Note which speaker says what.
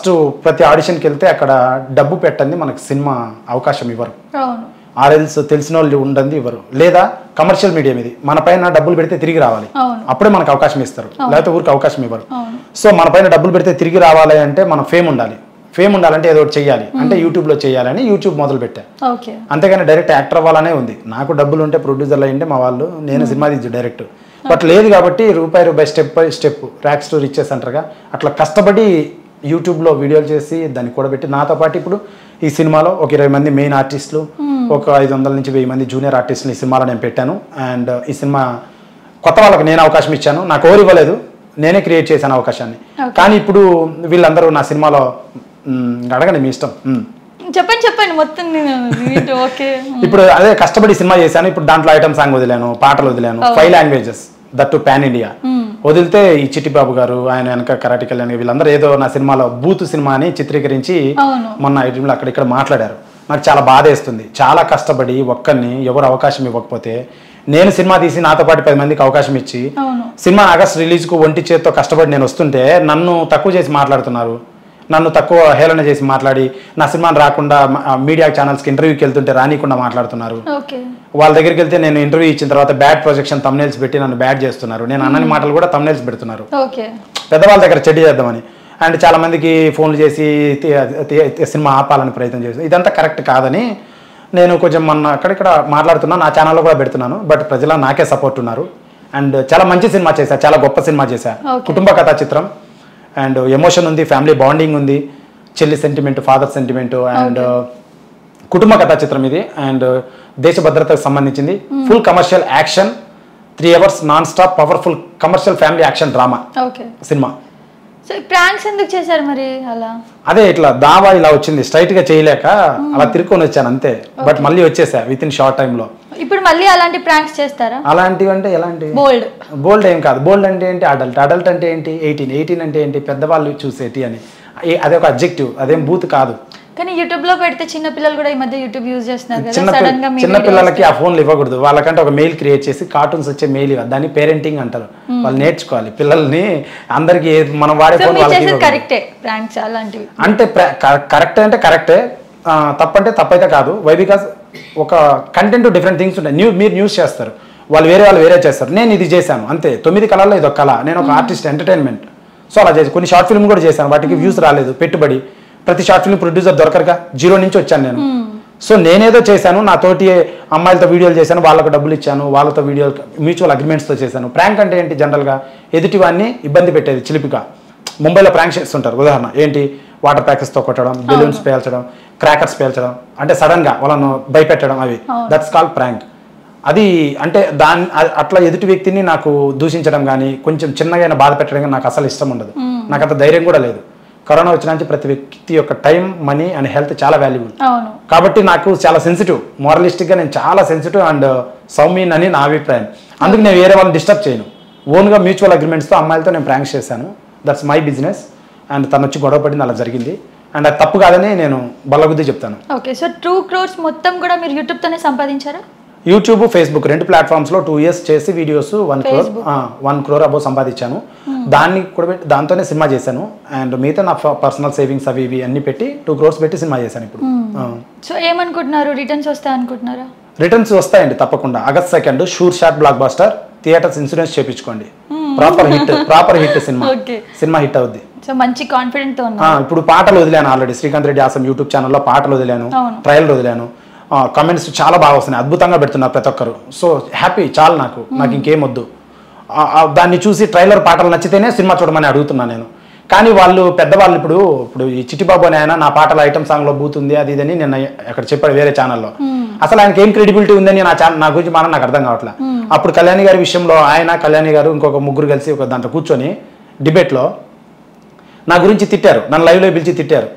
Speaker 1: First ప్రతి ఆడిషన్కి వెళ్తే అక్కడ డబ్బు పెట్టండి మనకు సినిమా అవకాశం ఇవ్వరు. ఆర్ఎల్స్ తెలిసిన వాళ్ళు ఉండండి ఇవ్వరు. లేదా కమర్షియల్ మీడియం ఇది, మన పైన డబ్బులు పెడితే తిరిగి రావాలి, అప్పుడే మనకు అవకాశం ఇస్తారు, లేకపోతే ఊరికి అవకాశం ఇవ్వరు. సో మన పైన డబ్బులు పెడితే తిరిగి రావాలి అంటే మనం ఫేమ్ ఉండాలి. ఫేమ్ ఉండాలంటే ఏదో ఒకటి చెయ్యాలి, అంటే యూట్యూబ్లో చేయాలని యూట్యూబ్ మొదలు పెట్టా. అంతేగాని డైరెక్ట్ యాక్టర్ అవ్వాలనే ఉంది. నాకు డబ్బులు ఉంటే ప్రొడ్యూసర్లు అయ్యింటే మా వాళ్ళు, నేను సినిమా తీసి డైరెక్ట్, బట్ లేదు కాబట్టి రూపాయి step by step rags to riches అంటారుగా అట్లా కష్టపడి యూట్యూబ్లో వీడియోలు చేసి దాన్ని కూడా పెట్టి, నాతో పాటు ఇప్పుడు ఈ సినిమాలో ఒక 20 మంది మెయిన్ ఆర్టిస్టులు, ఒక 500 నుంచి 1000 మంది జూనియర్ ఆర్టిస్టులు ఈ సినిమాలో నేను పెట్టాను. అండ్ ఈ సినిమా కొత్త వాళ్ళకి నేను అవకాశం ఇచ్చాను, నాకు ఎవరు ఇవ్వలేదు, నేనే క్రియేట్ చేశాను అవకాశాన్ని. కానీ ఇప్పుడు వీళ్ళందరూ నా సినిమాలో అడగండి మీ ఇష్టం,
Speaker 2: చెప్పండి మొత్తం.
Speaker 1: ఇప్పుడు అదే కష్టపడి సినిమా చేశాను. ఇప్పుడు దాంట్లో ఐటమ్ సాంగ్ వదిలాను, పాటలు వదిలాను, 5 languages, that to pan India వదిలితే ఈ చిట్టిబాబు గారు, ఆయన వెనక కరాటి కళ్యాణ్ వీళ్ళందరూ ఏదో నా సినిమాలో బూత్ సినిమా అని చిత్రీకరించి మొన్న ఐటమ్లో అక్కడిక్కడ మాట్లాడారు. నాకు చాలా బాధ వేస్తుంది. చాలా కష్టపడి ఒక్కరిని ఎవరు అవకాశం ఇవ్వకపోతే, నేను సినిమా తీసి నాతో పాటు 10 మందికి అవకాశం ఇచ్చి సినిమా ఆగస్ట్ రిలీజ్కు ఒంటి చేత్తో కష్టపడి నేను వస్తుంటే నన్ను తక్కువ చేసి మాట్లాడుతున్నారు, నన్ను తక్కువ హేళన చేసి మాట్లాడి నా సినిమాని రాకుండా మీడియా ఛానల్స్కి ఇంటర్వ్యూకి వెళ్తుంటే రానికుండా మాట్లాడుతున్నారు. వాళ్ళ దగ్గరికి వెళ్తే నేను ఇంటర్వ్యూ ఇచ్చిన తర్వాత బ్యాడ్ ప్రొజెక్షన్ తమ్నైల్స్ పెట్టి నన్ను బ్యాడ్ చేస్తున్నారు. నేను అన్నని మాటలు కూడా తమ్నైల్స్ పెడుతున్నారు పెద్దవాళ్ళ దగ్గర చెడ్డి చేద్దామని. అండ్ చాలా మందికి ఫోన్లు చేసి సినిమా ఆపాలని ప్రయత్నం చేస్తాను. ఇదంతా కరెక్ట్ కాదని నేను కొంచెం మొన్న అక్కడిక్కడ మాట్లాడుతున్నా, నా ఛానల్లో కూడా పెడుతున్నాను. బట్ ప్రజల నాకే సపోర్ట్ ఉన్నారు. అండ్ చాలా మంచి సినిమా చేశా, చాలా గొప్ప సినిమా చేశా, కుటుంబ కథా చిత్రం. అండ్ ఎమోషన్ ఉంది, ఫ్యామిలీ బాండింగ్ ఉంది, చెల్లి సెంటిమెంట్, ఫాదర్ సెంటిమెంట్, అండ్ కుటుంబ కథా చిత్రం ఇది. అండ్ దేశ భద్రతకు సంబంధించింది. Full commercial action, 3 hours non stop powerful commercial family action drama cinema.
Speaker 2: Pranks ఎందుకు చేశారు మరి అలా?
Speaker 1: అదే ఇట్లా దావా ఇలా వచ్చింది, స్ట్రైట్ గా చేయలేక అలా తిరుక్కొని వచ్చాను అంతే. బట్ మళ్ళీ వచ్చేసా విత్ ఇన్ షార్ట్ టైమ్ లో.
Speaker 2: ఇప్పుడు మళ్ళీ అలాంటి ప్రాంక్స్ చేస్తారా?
Speaker 1: అలాంటివి అంటే ఎలాంటి? బోల్డ్ ఏం కాదు. బోల్డ్ అంటే ఏంటి? అడల్ట్ అంటే ఏంటి? 18 అంటే ఏంటి? పెద్దవాళ్ళు చూసేటి అని, అదే ఒక అబ్జెక్టివ్, అదేం బూత్ కాదు.
Speaker 2: కానీ యూట్యూబ్ లో పెడితే చిన్న పిల్లలు కూడా ఈ మధ్య యూట్యూబ్ యూజ్ చేస్తున్నారు కదా,
Speaker 1: చిన్న పిల్లలకి ఆ ఫోన్లు ఇవ్వకూడదు. వాళ్ళకంటే ఒక మెయిల్ క్రియేట్ చేసి కార్టూన్స్ వచ్చే మెయిల్ ఇవ్వాలి, దాన్ని పేరెంటింగ్ అంటారు. వాళ్ళు నేర్చుకోవాలి పిల్లల్ని. అందరికి మనం వాడే ఫోన్
Speaker 2: కరెక్టే ప్రాంక్స్ అలాంటివి
Speaker 1: అంటే కరెక్టే అంటే కరెక్టే, తప్పంటే తప్పైతే కాదు. వై బికాస్ ఒక కంటెంట్ డిఫరెంట్ థింగ్స్ ఉంటాయి. మీరు న్యూస్ చేస్తారు, వాళ్ళు వేరే చేస్తారు, నేను ఇది చేశాను అంతే. 9 కళల్లో ఇది ఒక కళ. నేను ఒక ఆర్టిస్ట్, ఎంటర్టైన్మెంట్. సో అలా చేసి కొన్ని షార్ట్ ఫిల్మ్ కూడా చేశాను, వాటికి వ్యూస్ రాలేదు, పెట్టుబడి. ప్రతి షార్ట్ ఫిల్మ్ ప్రొడ్యూసర్ దొరకరుగా, 0 నుంచి వచ్చాను నేను. సో నేనేదో చేశాను, నా తోటి అమ్మాయిలతో వీడియోలు చేశాను, వాళ్ళకు డబ్బులు ఇచ్చాను, వాళ్ళతో వీడియోలు మ్యూచువల్ అగ్రిమెంట్స్తో చేశాను. ప్రాంక్ అంటే ఏంటి? జనరల్గా ఎదుటివాన్ని ఇబ్బంది పెట్టేది, చిలిపిగా. ముంబైలో ప్రాంక్ చేస్తుంటారు. ఉదాహరణ ఏంటి? వాటర్ ప్యాకెట్స్తో కొట్టడం, బెలూన్స్ పేల్చడం, క్రాకర్స్ పేల్చడం, అంటే సడన్గా వాళ్ళను భయపెట్టడం, అవి దట్స్ కాల్డ్ ప్రాంక్. అది అంటే అట్లా ఎదుటి వ్యక్తిని నాకు దూషించడం కానీ, కొంచెం చిన్నగా బాధ పెట్టడం కానీ నాకు అసలు ఇష్టం ఉండదు. నాకు అంత ధైర్యం కూడా లేదు. కరోనా వచ్చిన నుంచి ప్రతి వ్యక్తి యొక్క టైం, మనీ అండ్ హెల్త్ చాలా వాల్యుబుల్. కాబట్టి నాకు చాలా సెన్సిటివ్, మోరలిస్టిక్గా నేను చాలా సెన్సిటివ్ అండ్ సౌమ్యన్ అని నా అభిప్రాయం. అందుకు నేను వేరే వాళ్ళని డిస్టర్బ్ చేయను. ఓన్గా మ్యూచువల్ అగ్రిమెంట్స్తో అమ్మాయిలతో నేను ప్రాంక్ చేశాను. That's my business. అండ్ తను వచ్చి గొడవ పడింది, అలా జరిగింది. అండ్ అది తప్పు కాదని నేను బల్లగుద్ది చెప్తాను.
Speaker 2: ఓకే, సో 2 crores మొత్తం కూడా మీరు యూట్యూబ్తోనే సంపాదించారా?
Speaker 1: యూట్యూబ్, ఫేస్బుక్ 2 ప్లాట్ఫామ్స్లో 2 years చేసి వీడియోస్ 1 crore అబౌవ్ సంపాదించాను. దాన్ని కూడా పెట్టి దాంతోనే సినిమా చేశాను. అండ్ మిగతా నా పర్సనల్ సేవింగ్స్ అవి ఇవి అన్ని పెట్టి 2 crores పెట్టి సినిమా చేశాను ఇప్పుడు.
Speaker 2: సో ఏమనుకుంటున్నారు, రిటర్న్స్ వస్తాయి అనుకుంటున్నారా?
Speaker 1: రిటర్న్స్ వస్తాయండి తప్పకుండా. August 2 sure shot blockbuster, theatres insurance చేపించుకోండి. ప్రాపర్ హిట్ సినిమా హిట్ అవుద్ది.
Speaker 2: సో మంచి కాన్ఫిడెంట్ తో ఉన్నా.
Speaker 1: ఇప్పుడు పాటలు వదిలాను already, Srikanth Reddy awesome YouTube ఛానల్లో పాటలు వదిలాను, ట్రయల్ వదిలాను. కమెంట్స్ చాలా బాగా వస్తున్నాయి, అద్భుతంగా పెడుతున్నారు ప్రతి ఒక్కరు. సో హ్యాపీ, చాలు నాకు ఇంకేం వద్దు. దాన్ని చూసి ట్రైలర్ పాటలు నచ్చితేనే సినిమా చూడమని అడుగుతున్నాను నేను. కానీ వాళ్ళు పెద్దవాళ్ళు ఇప్పుడు ఈ చిట్టిబాబు అని ఆయన నా పాటల ఐటమ్ సాంగ్లో బూతుంది అది ఇదని నేను అక్కడ చెప్పాడు వేరే ఛానల్లో. అసలు ఆయనకి ఏం క్రెడిబిలిటీ ఉందని నా గురించి నాకు అర్థం కావట్లేదు. అప్పుడు కళ్యాణి గారి విషయంలో కళ్యాణి గారు ఇంకొక 3 కలిసి ఒక దాంట్లో కూర్చొని డిబేట్లో నా గురించి తిట్టారు, నన్ను లైవ్లో పిలిచి తిట్టారు.